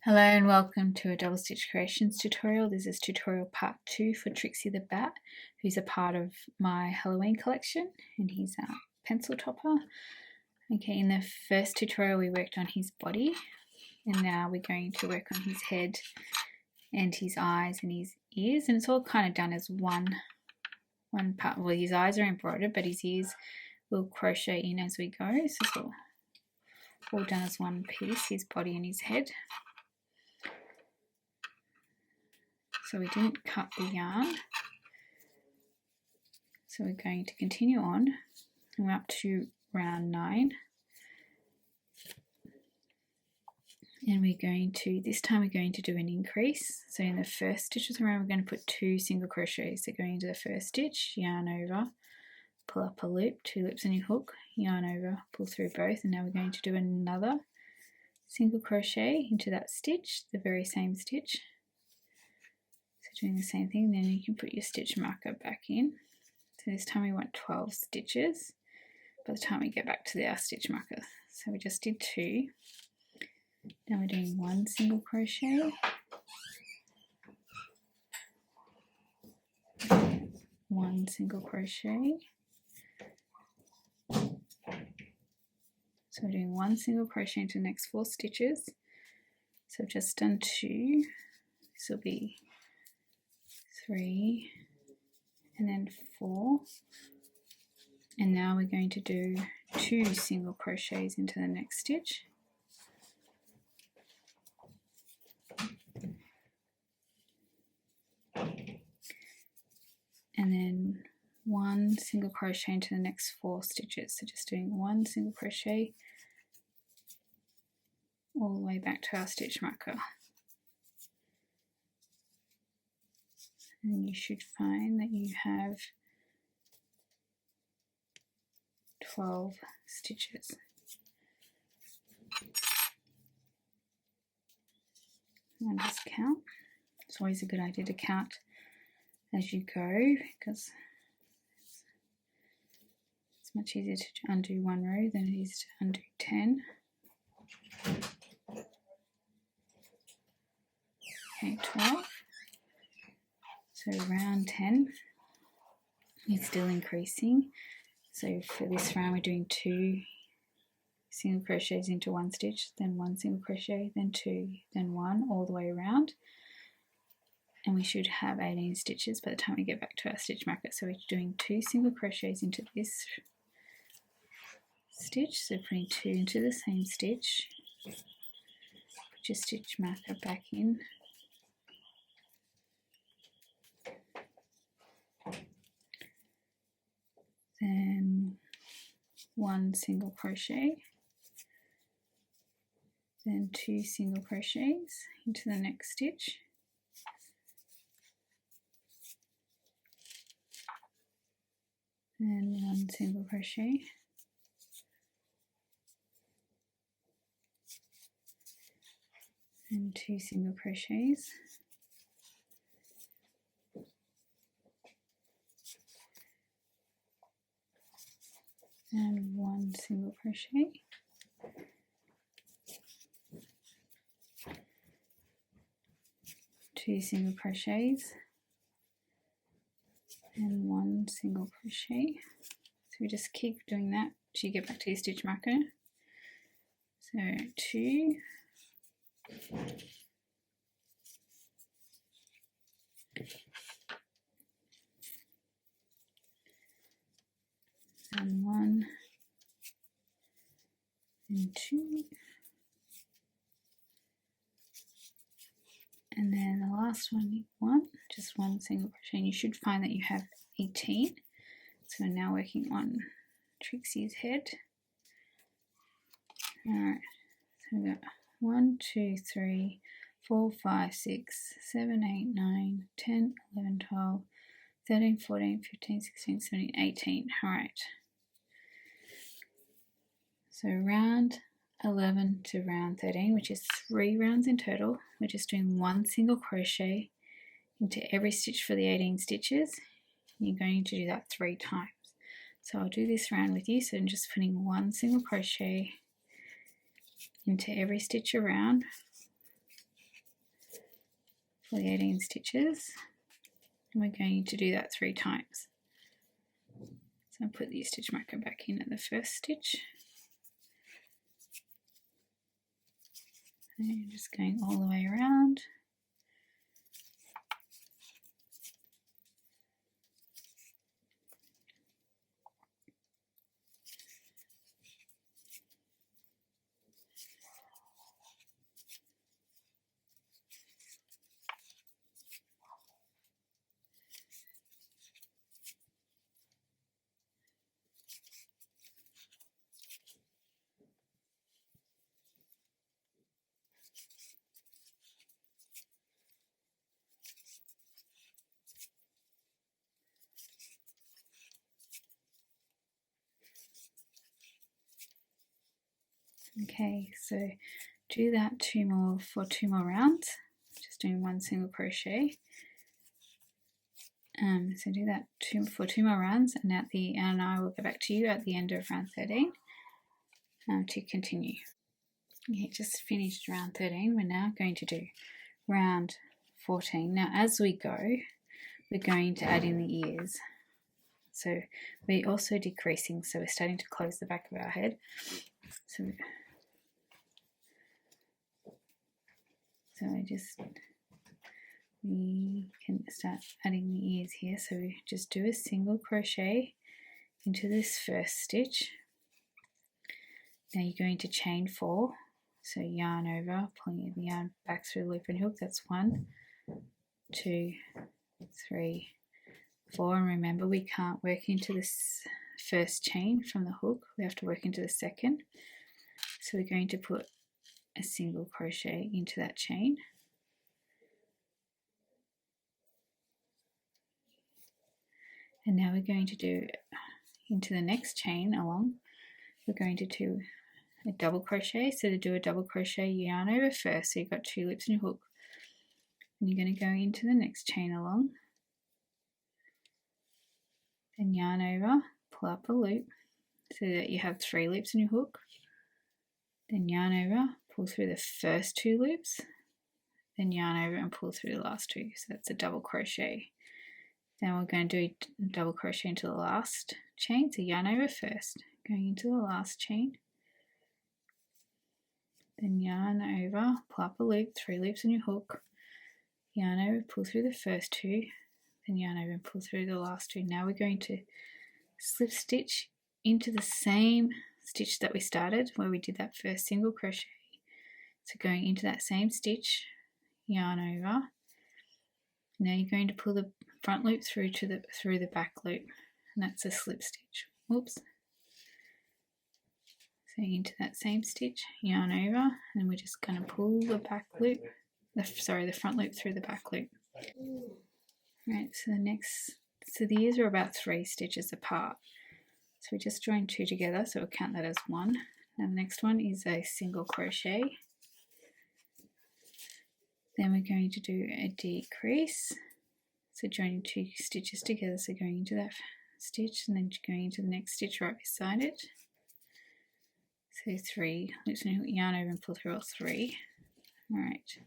Hello and welcome to a double stitch creations tutorial. This is tutorial part 2 for Trixy the Bat, who's a part of my Halloween collection, and he's a pencil topper. Okay, in the first tutorial we worked on his body, and now we're going to work on his head and his eyes and his ears, and it's all kind of done as one part. Well, his eyes are embroidered, but his ears we'll crochet in as we go, so it's all done as one piece, his body and his head. So we didn't cut the yarn, so we're going to continue on, and we're up to round 9, and we're going to, this time we're going to do an increase. So in the first stitch of the round we're going to put 2 single crochets. So going into the first stitch, yarn over, pull up a loop, 2 loops on your hook, yarn over, pull through both, and now we're going to do another single crochet into that stitch, the very same stitch. Doing the same thing, then you can put your stitch marker back in. So this time we want 12 stitches by the time we get back to our stitch marker. So we just did 2. Now we're doing 1 single crochet, 1 single crochet. So we're doing 1 single crochet into the next 4 stitches. So I've just done 2. This will be 3 and then 4, and now we're going to do 2 single crochets into the next stitch, and then 1 single crochet into the next 4 stitches. So just doing 1 single crochet all the way back to our stitch marker. And you should find that you have 12 stitches. And just count. It's always a good idea to count as you go, because it's much easier to undo 1 row than it is to undo 10. Okay, 12. So round 10 is still increasing. So for this round we're doing 2 single crochets into 1 stitch, then 1 single crochet, then 2, then 1, all the way around. And we should have 18 stitches by the time we get back to our stitch marker. So we're doing 2 single crochets into this stitch, so putting 2 into the same stitch, put your stitch marker back in, then 1 single crochet, then 2 single crochets into the next stitch, then 1 single crochet, and 2 single crochets, and 1 single crochet, 2 single crochets, and 1 single crochet. So we just keep doing that till you get back to your stitch marker. So 2, and 1, and 2, and then the last one, just 1 single crochet, and you should find that you have 18. So we're now working on Trixie's head. Alright, so we've got 1, 2, 3, 4, 5, 6, 7, 8, 9, 10, 11, 12, 13, 14, 15, 16, 17, 18. Alright. So round 11 to round 13, which is 3 rounds in total, we're just doing 1 single crochet into every stitch for the 18 stitches. You're going to do that 3 times. So I'll do this round with you. So I'm just putting 1 single crochet into every stitch around, for the 18 stitches, and we're going to do that 3 times. So I'll put the stitch marker back in at the first stitch, and just going all the way around. Okay, so do that for 2 more rounds, just doing 1 single crochet. So do that for 2 more rounds, and I will get back to you at the end of round 13 to continue. Okay, just finished round 13. We're now going to do round 14. Now as we go, we're going to add in the ears. So we're also decreasing, so we're starting to close the back of our head. So we can start adding the ears here. So we just do a single crochet into this first stitch. Now you're going to chain 4. So yarn over, pulling the yarn back through the loop and hook. That's 1, 2, 3, 4. And remember, we can't work into this first chain from the hook. We have to work into the second. So we're going to put a single crochet into that chain. And now we're going to do into the next chain along, we're going to do a double crochet. So to do a double crochet, yarn over first, so you've got 2 loops in your hook, and you're going to go into the next chain along, then yarn over, pull up a loop so that you have 3 loops in your hook, then yarn over, pull through the first 2 loops, then yarn over and pull through the last 2. So that's a double crochet. Then we're going to do a double crochet into the last chain, so yarn over first, going into the last chain, then yarn over, pull up a loop, 3 loops in your hook, yarn over, pull through the first 2, then yarn over and pull through the last 2. Now we're going to slip stitch into the same stitch that we started where we did that first single crochet. So going into that same stitch, yarn over. Now you're going to pull the front loop through the back loop, and that's a slip stitch. Whoops. So into that same stitch, yarn over, and we're just going to pull the back loop, the front loop through the back loop. Right, so the ears are about 3 stitches apart. So we just join 2 together, so we'll count that as 1. And the next one is a single crochet. Then we're going to do a decrease. So joining 2 stitches together, so going into that stitch and then going into the next stitch right beside it. So 3 loops in a hook, yarn over and pull through all 3. Alright,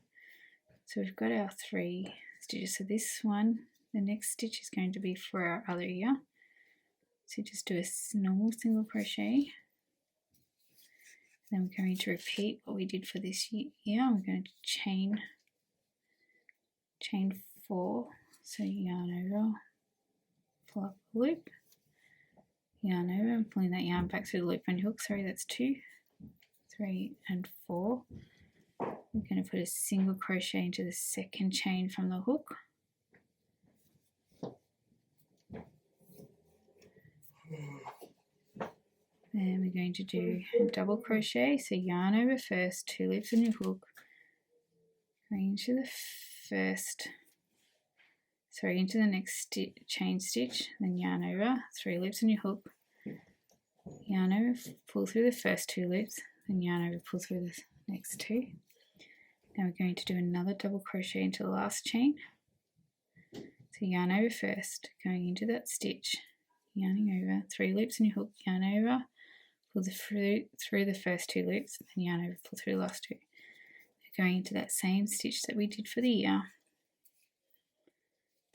so we've got our 3 stitches. So this one, the next stitch is going to be for our other ear. So just do a normal single crochet. Then we're going to repeat what we did for this ear. We're going to chain 4. So yarn over, pull up a loop, yarn over and pulling that yarn back through the loop on your hook. Sorry, that's 2, 3 and 4. We're going to put a single crochet into the second chain from the hook. Then we're going to do a double crochet, so yarn over first, 2 loops in your hook, going into the into the next chain stitch, then yarn over, 3 loops in your hook, yarn over, pull through the first 2 loops, then yarn over, pull through the next 2. Now we're going to do another double crochet into the last chain. So yarn over first, going into that stitch, yarning over, 3 loops in your hook, yarn over, pull through the first 2 loops, then yarn over, pull through the last 2. Going into that same stitch that we did for the ear,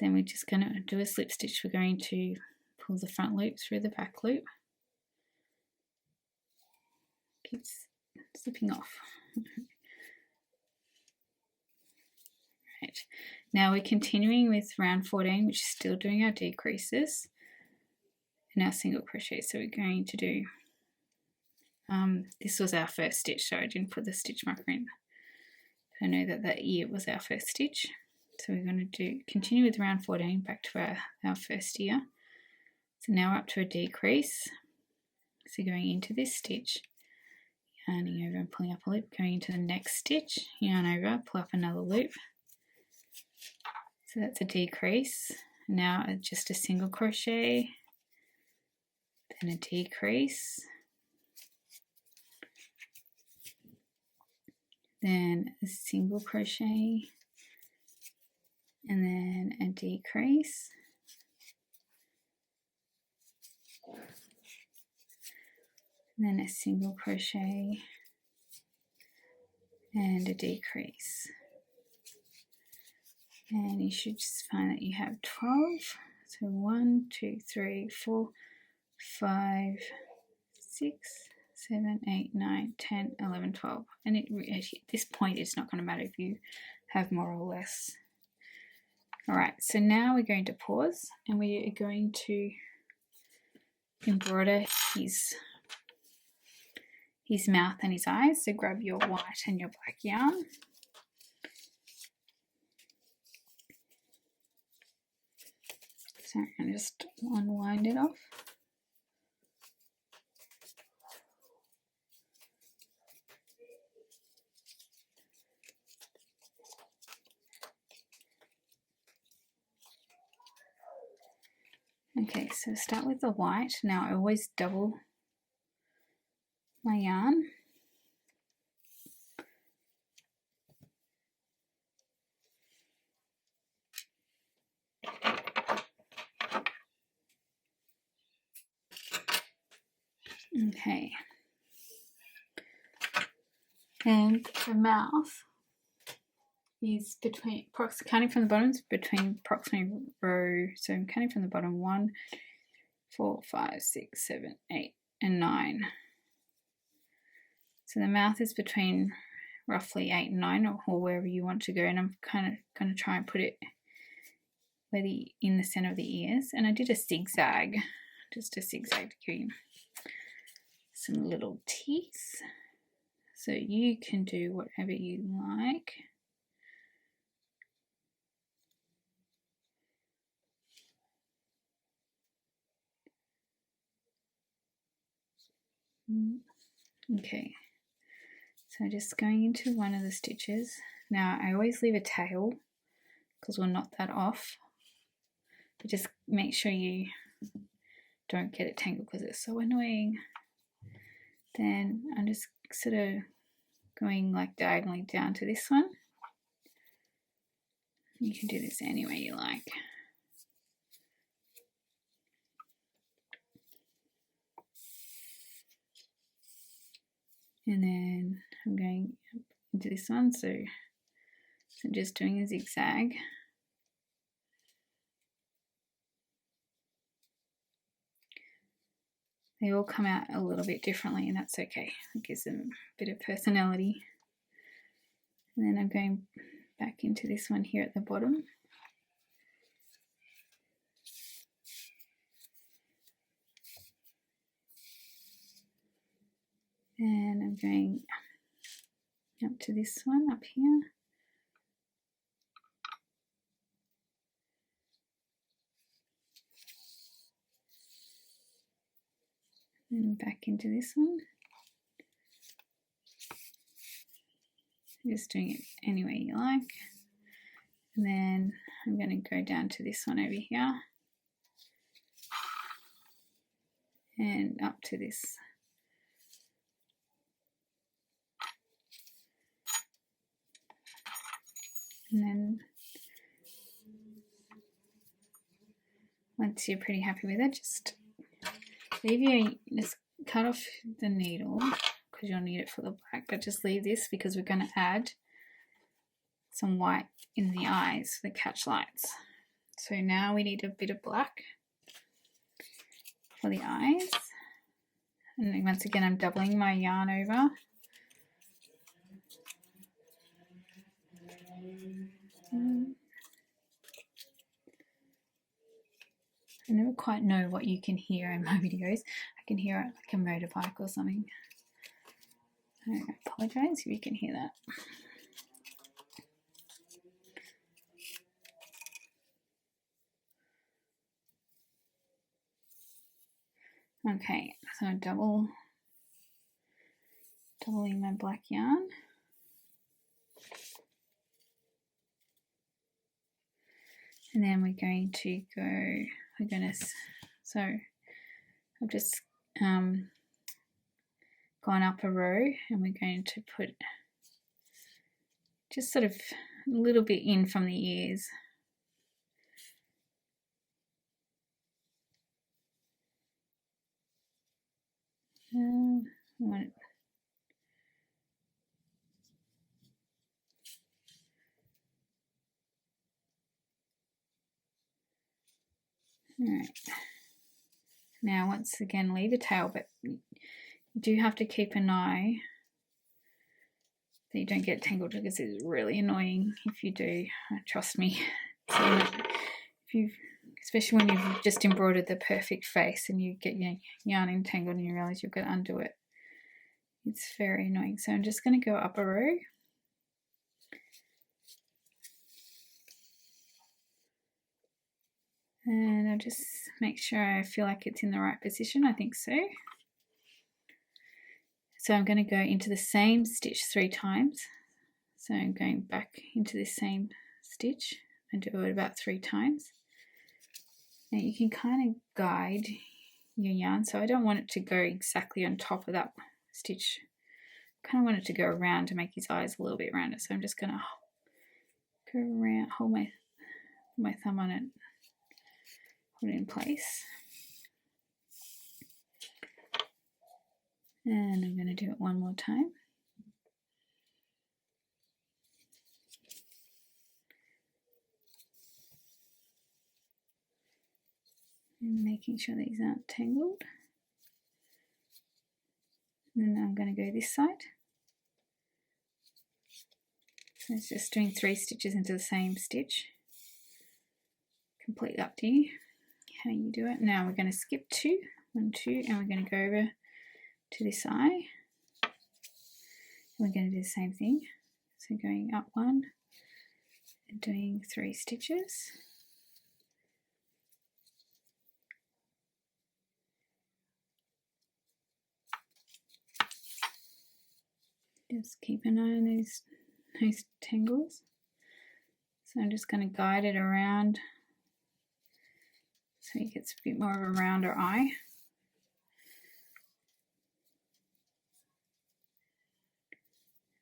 Then we're just going to do a slip stitch. We're going to pull the front loop through the back loop. Keeps slipping off. Right. Now we're continuing with round 14, which is still doing our decreases and our single crochet. So we're going to do, this was our first stitch, so I didn't put the stitch marker in. I know that that ear was our first stitch. So we're going to continue with round 14 back to our first ear. So now we're up to a decrease. So going into this stitch, yarning over and pulling up a loop, going into the next stitch, yarn over, pull up another loop. So that's a decrease. Now just a single crochet, then a decrease, then a single crochet, and then a decrease, and then a single crochet and a decrease. And you should just find that you have 12. So 1, 2, 3, 4, 5, 6, 7, 8, 9, 10, 11, 12. And at this point it's not going to matter if you have more or less. Alright, so now we're going to pause and we are going to embroider his mouth and his eyes. So grab your white and your black yarn. So I'm going to just unwind it off. Okay, so start with the white. Now I always double my yarn. Okay. And the mouth is between, counting from the bottom, is between approximately row, so I'm counting from the bottom 1, 4, 5, 6, 7, 8, and 9. So the mouth is between roughly 8 and 9, or wherever you want to go, and I'm kind of going to try and put it where in the center of the ears. And I did a zigzag, just a zigzag to give you some little teeth. So you can do whatever you like. Okay, so just going into one of the stitches. Now I always leave a tail because we'll knot that off, but just make sure you don't get it tangled because it's so annoying. Then I'm just sort of going like diagonally down to this one. You can do this any way you like. And then I'm going into this one, so I'm just doing a zigzag. They all come out a little bit differently, and that's okay. It gives them a bit of personality. And then I'm going back into this one here at the bottom. And I'm going up to this one up here. And back into this one. Just doing it any way you like. And then I'm going to go down to this one over here. And up to this. And then once you're pretty happy with it, just cut off the needle because you'll need it for the black, but just leave this because we're going to add some white in the eyes for the catch lights. So now we need a bit of black for the eyes. And then once again, I'm doubling my yarn over. I never quite know what you can hear in my videos. I can hear it like a motorbike or something. I apologise if you can hear that. Okay, so doubling my black yarn. And then we're going to go, so I've just gone up a row, and we're going to put just sort of a little bit in from the ears. Alright, now once again leave a tail, but you do have to keep an eye that you don't get tangled, because it's really annoying if you do, trust me. So especially when you've just embroidered the perfect face and you get your yarn entangled and you realise you've got to undo it. It's very annoying. So I'm just going to go up a row. And I'll just make sure I feel like it's in the right position. I think so. So I'm going to go into the same stitch 3 times. So I'm going back into the same stitch and do it about 3 times. Now you can kind of guide your yarn. So I don't want it to go exactly on top of that stitch. I kind of want it to go around to make his eyes a little bit rounder. So I'm just going to go around, hold my thumb on it, put it in place. And I'm going to do it one more time. And making sure these aren't tangled. And then I'm going to go this side. So it's just doing 3 stitches into the same stitch. Completely up to you how you do it. Now we're going to skip 2, 1, 2, and we're going to go over to this eye. We're going to do the same thing. So going up 1 and doing 3 stitches. Just keep an eye on those tangles. So I'm just going to guide it around so he gets a bit more of a rounder eye.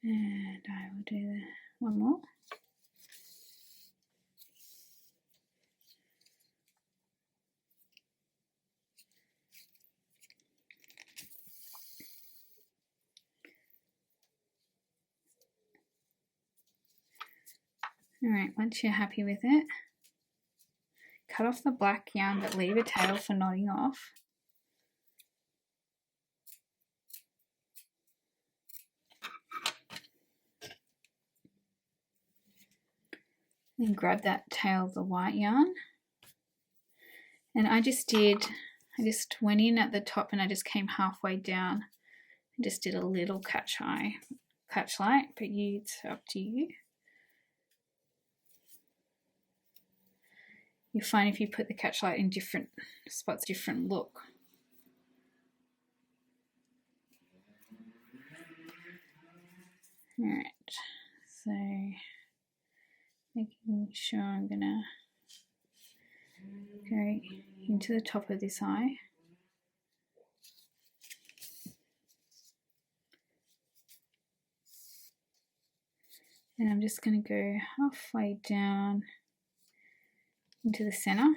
And I will do one more. Alright, once you're happy with it, cut off the black yarn but leave a tail for knotting off. And grab that tail of the white yarn. And I just went in at the top and I just came halfway down and just did a little catch light, but it's up to you. You find if you put the catch light in different spots, different look. Alright, so making sure I'm gonna go into the top of this eye. And I'm just going to go halfway down into the center.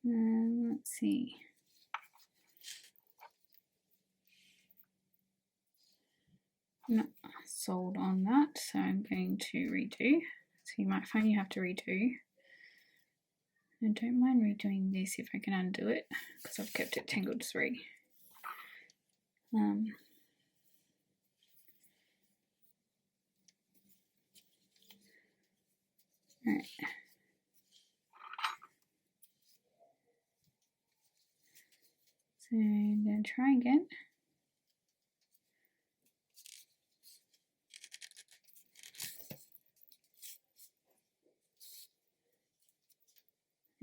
Let's see. No, sold on that, so I'm going to redo. So you might find you have to redo. And don't mind redoing this if I can undo it, because I've kept it tangled 3. Alright. So I'm going to try again.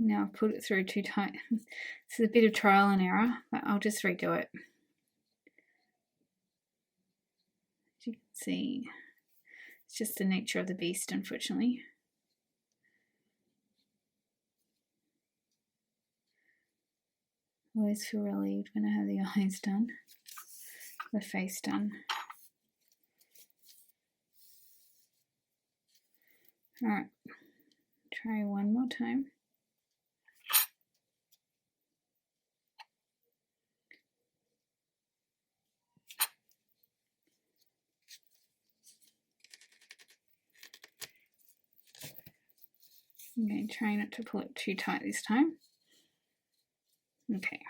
Now I've put it through too tight. This is a bit of trial and error, but I'll just redo it. As you can see, it's just the nature of the beast, unfortunately. I always feel relieved when I have the eyes done, the face done. Alright, try one more time. I'm going to try not to pull it too tight this time. Okay.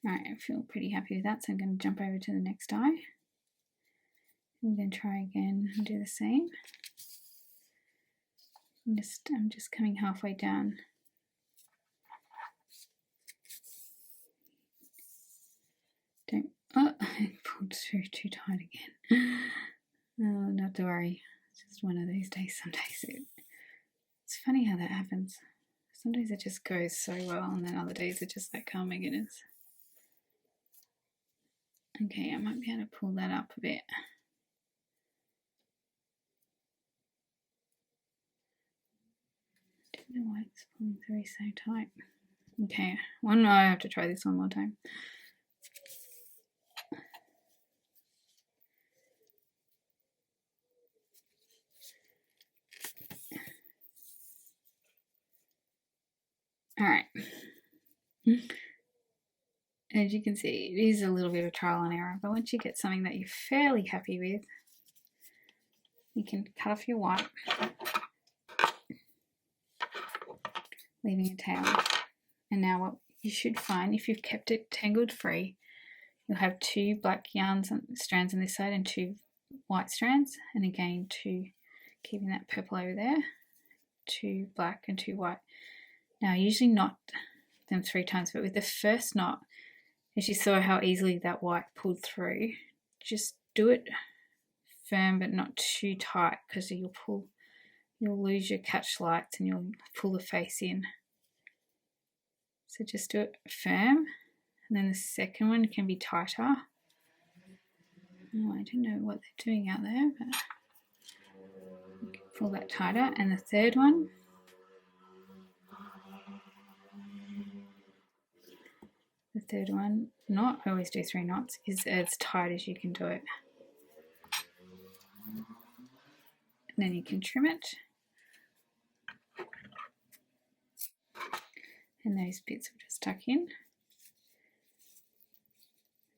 Alright, I feel pretty happy with that, so I'm going to jump over to the next eye. I'm going to try again and do the same. I'm just coming halfway down. Oh, I pulled through too tight again. Oh, not to worry. It's just one of these days. Some days it's funny how that happens. Some days it just goes so well, and then other days it's just like, oh my goodness. Okay, I might be able to pull that up a bit. I don't know why it's pulling through so tight. Okay, one more. I have to try this one more time. Alright. As you can see, it is a little bit of trial and error, but once you get something that you're fairly happy with, you can cut off your white, leaving a tail. And now what you should find, if you've kept it tangled free, you'll have 2 black strands on this side and 2 white strands, and again 2, keeping that purple over there, 2 black and 2 white. Now I usually knot them 3 times, but with the first knot, as you saw how easily that white pulled through, just do it firm but not too tight, because you'll lose your catch lights and you'll pull the face in. So just do it firm, and then the second one can be tighter. Oh, I don't know what they're doing out there, but you can pull that tighter. And the third one, knot, I always do 3 knots, is as tight as you can do it. And then you can trim it. And those bits will just tuck in.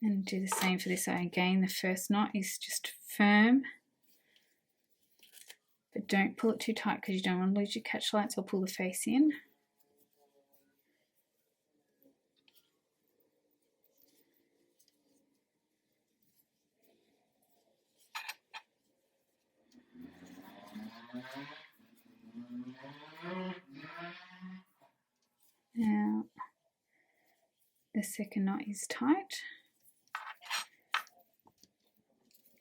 And do the same for this side. Again, the first knot is just firm, but don't pull it too tight because you don't want to lose your catch lights or pull the face in. Now, the second knot is tight,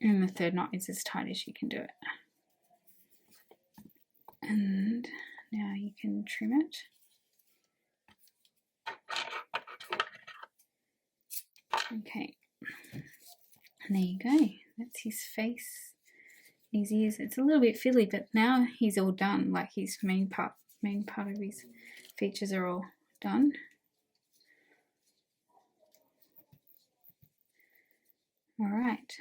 and the third knot is as tight as you can do it. And now you can trim it. Okay, and there you go. That's his face, his ears. It's a little bit fiddly, but now he's all done. Like his main part of his features are all done. All right.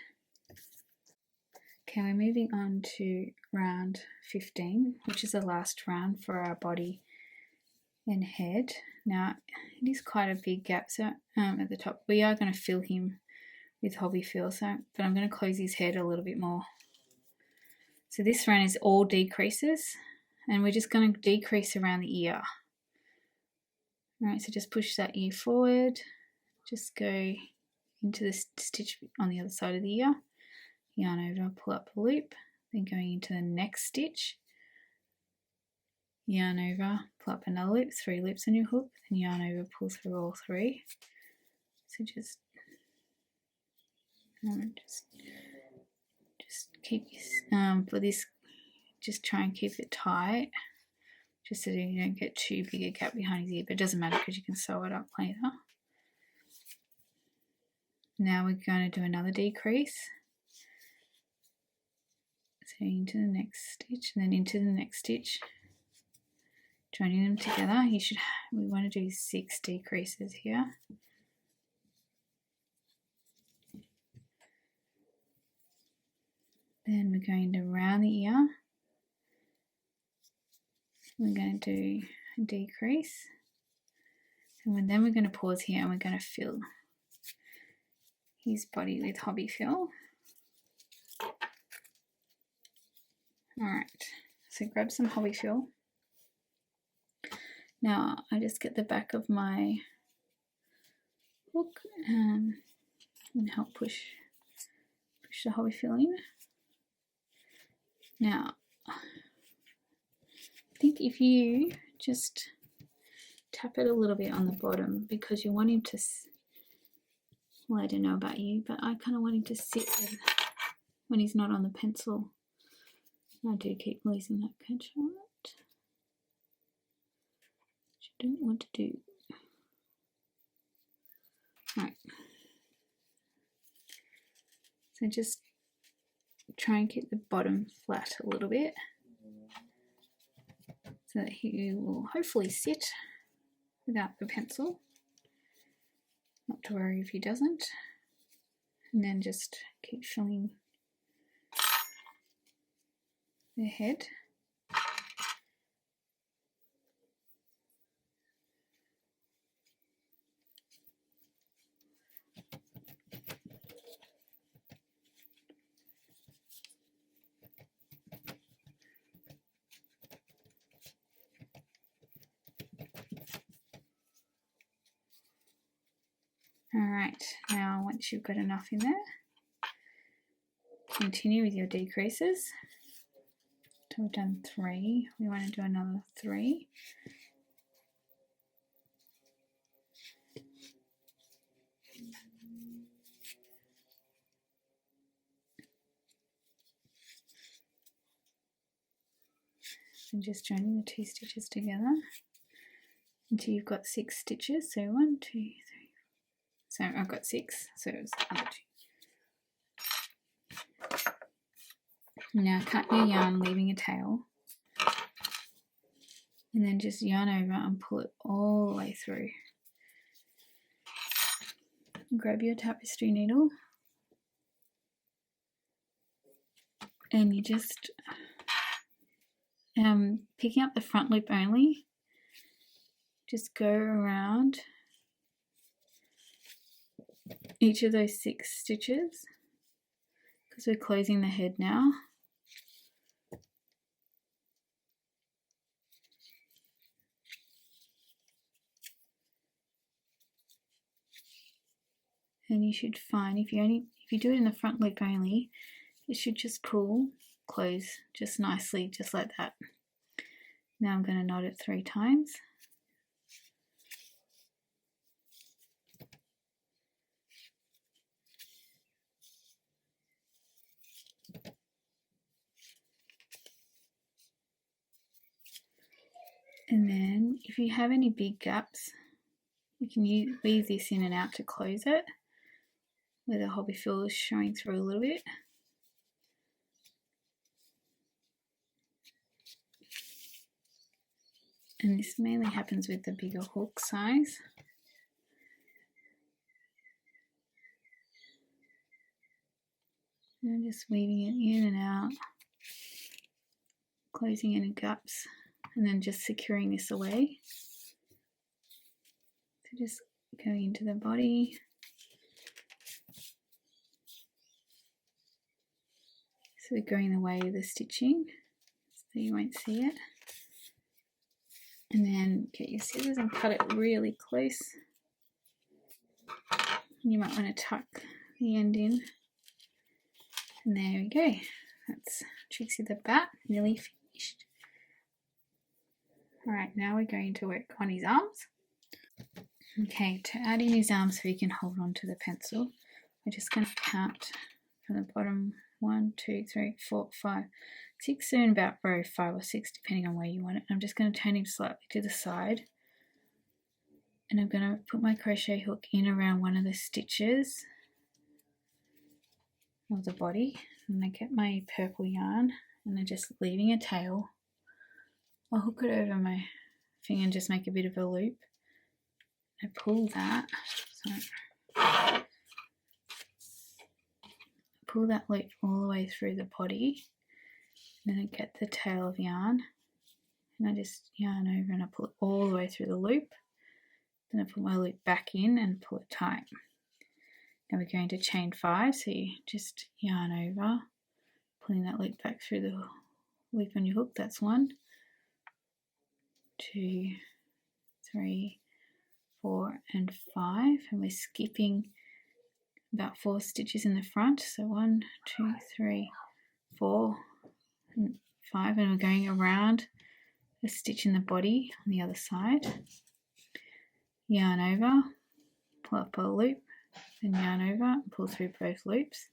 Okay, we're moving on to round 15, which is the last round for our body and head. Now, it is quite a big gap, so at the top we are going to fill him with hobby feel, so but I'm going to close his head a little bit more. So this round is all decreases, and we're just going to decrease around the ear. Alright, so just push that ear forward, just go into the stitch on the other side of the ear, yarn over, pull up the loop, then going into the next stitch, yarn over, pull up another loop, 3 loops on your hook, then yarn over, pull through all 3. So just keep for this, just try and keep it tight, just so that you don't get too big a gap behind his ear, but it doesn't matter because you can sew it up later. Now we're going to do another decrease. So into the next stitch, and then into the next stitch, joining them together. We want to do 6 decreases here. Then we're going to round the ear. We're going to do a decrease, and then we're going to pause here, and we're going to fill his body with hobby fill. Alright, so grab some hobby fill. Now I just get the back of my hook and help push the hobby fill in. Now I think if you just tap it a little bit on the bottom, because you want him to, well, I don't know about you, but I kind of want him to sit when he's not on the pencil. I do keep losing that catch on it, which you don't want to do. Right. So just try and keep the bottom flat a little bit, so that he will hopefully sit without the pencil. Not to worry if he doesn't. And then just keep filling the head. Alright, now once you've got enough in there, continue with your decreases. So we've done 3, we want to do another 3. And just joining the 2 stitches together until you've got 6 stitches. So 1, 2, 3. So I've got 6, so it's another 2. Now cut your yarn, leaving a tail, and then just yarn over and pull it all the way through. Grab your tapestry needle, and you just picking up the front loop only, just go around each of those 6 stitches, because we're closing the head now. And you should find, if you do it in the front loop only, it should just pull, close just nicely, just like that. Now I'm going to knot it 3 times. And then if you have any big gaps, you can weave this in and out to close it, where the hobby fill is showing through a little bit. And this mainly happens with the bigger hook size. And I'm just weaving it in and out, closing any gaps, and then just securing this away. So just going into the body, So they're going the way of the stitching, so you won't see it. And then get your scissors and cut it really close. You might want to tuck the end in. And there we go. That's Trixie the Bat, nearly finished. Alright, now we're going to work on his arms. Okay, to add in his arms so he can hold on to the pencil, we're just going to count from the bottom 1, 2, 3, 4, 5, 6, so in about row 5 or 6, depending on where you want it. I'm just going to turn him slightly to the side, and I'm going to put my crochet hook in around one of the stitches of the body, and I get my purple yarn, and I'm just leaving a tail. I'll hook it over my finger and just make a bit of a loop. I pull that, so pull that loop all the way through the body, and then I get the tail of yarn, and I just yarn over and I pull it all the way through the loop. Then I put my loop back in and pull it tight. Now we're going to chain 5, so you just yarn over, pulling that loop back through the loop on your hook. That's 1, 2, 3, 4 and 5, and we're skipping about 4 stitches in the front, so 1, 2, 3, 4 and 5, and we're going around a stitch in the body on the other side. Yarn over, pull up a loop, then yarn over and pull through both loops.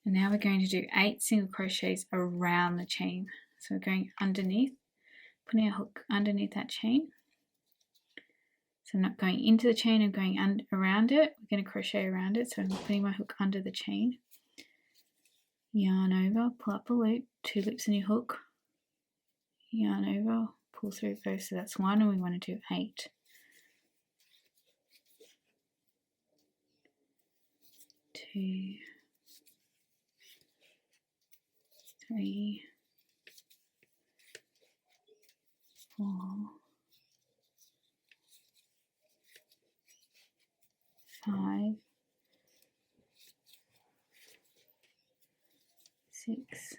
And now we're going to do 8 single crochets around the chain. So we're going underneath, putting our hook underneath that chain. So I'm not going into the chain, I'm going around it. We're going to crochet around it, so I'm putting my hook under the chain. Yarn over, pull up a loop, 2 loops in your hook. Yarn over, pull through both, so that's 1, and we want to do 8. 2, 3, 4, 5, 6,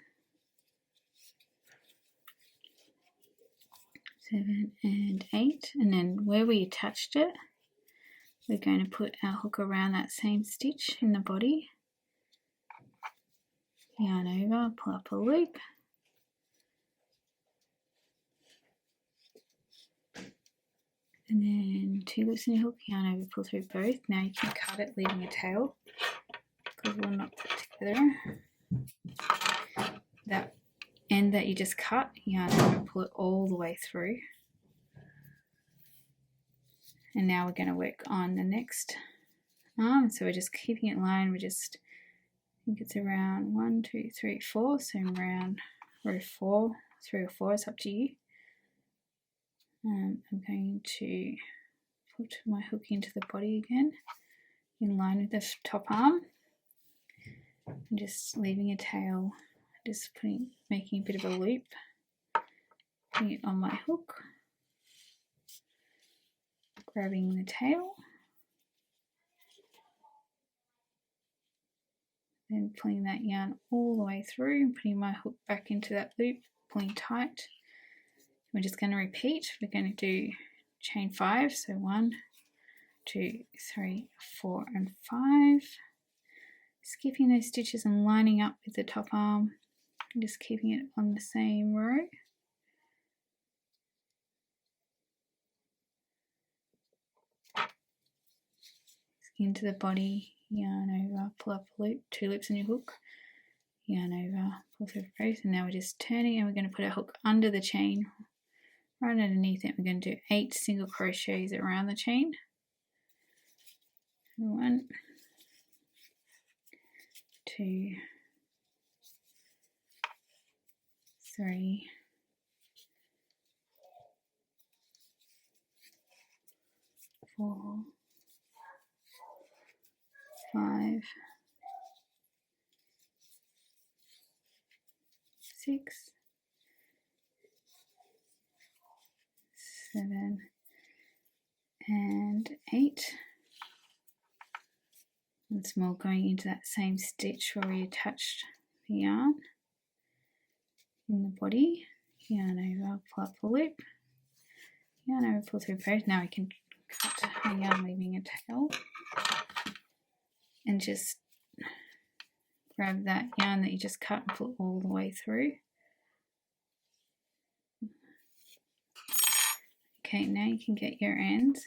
7 and 8, and then where we attached it, we're going to put our hook around that same stitch in the body. Yarn over, pull up a loop. And then 2 loops in your hook, yarn over, pull through both. Now you can cut it, leaving a tail, because we'll knot that together. That end that you just cut, yarn over, pull it all the way through. And now we're going to work on the next arm. So we're just keeping it lined. I think it's around 1, 2, 3, 4. So around row 4, 3 or 4, it's up to you. I'm going to put my hook into the body again, in line with the top arm. I'm just leaving a tail, just making a bit of a loop, putting it on my hook, grabbing the tail, then pulling that yarn all the way through and putting my hook back into that loop, pulling tight. We're just going to repeat. We're going to do chain 5, so 1, 2, 3, 4 and 5. Skipping those stitches and lining up with the top arm, and just keeping it on the same row. Into the body, yarn over, pull up a loop, 2 loops in your hook, yarn over, pull through both, and now we're just turning and we're going to put our hook under the chain, right underneath it. We're going to do 8 single crochets around the chain. 1, 2, 3, 4, 5, 6, 7 and 8. Once more, going into that same stitch where we attached the yarn in the body, yarn over, pull up a loop, yarn over, pull through both. Now we can cut our yarn, leaving a tail, and just grab that yarn that you just cut and pull all the way through. Okay, now you can get your ends.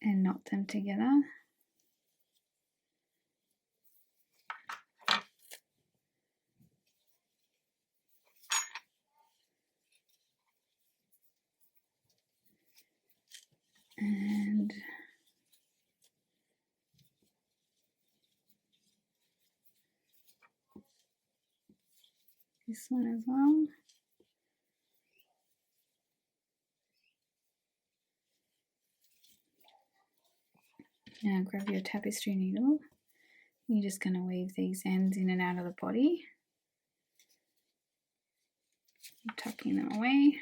And knot them together. And this one as well. Now grab your tapestry needle. You're just going to weave these ends in and out of the body, tucking them away.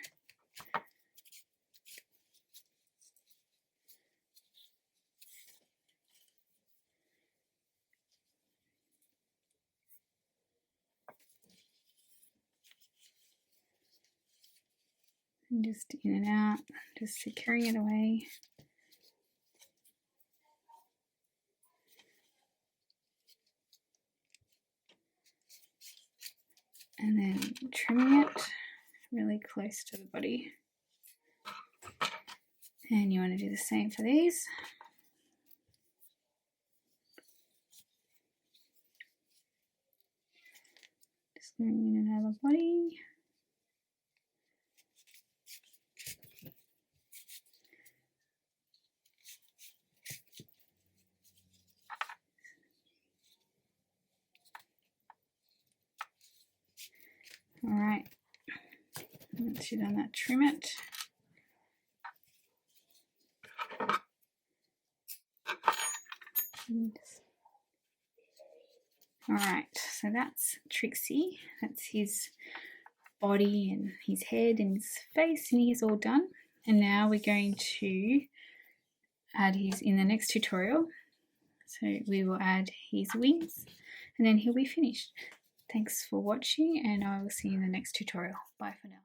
And just in and out, just securing it away. And then trimming it really close to the body. And you want to do the same for these. Just going in and out of the body. All right, once you've done that, trim it. All right, so that's Trixie. That's his body and his head and his face and ears all done. And now we're going to add his, in the next tutorial, so we will add his wings and then he'll be finished. Thanks for watching, and I will see you in the next tutorial. Bye for now.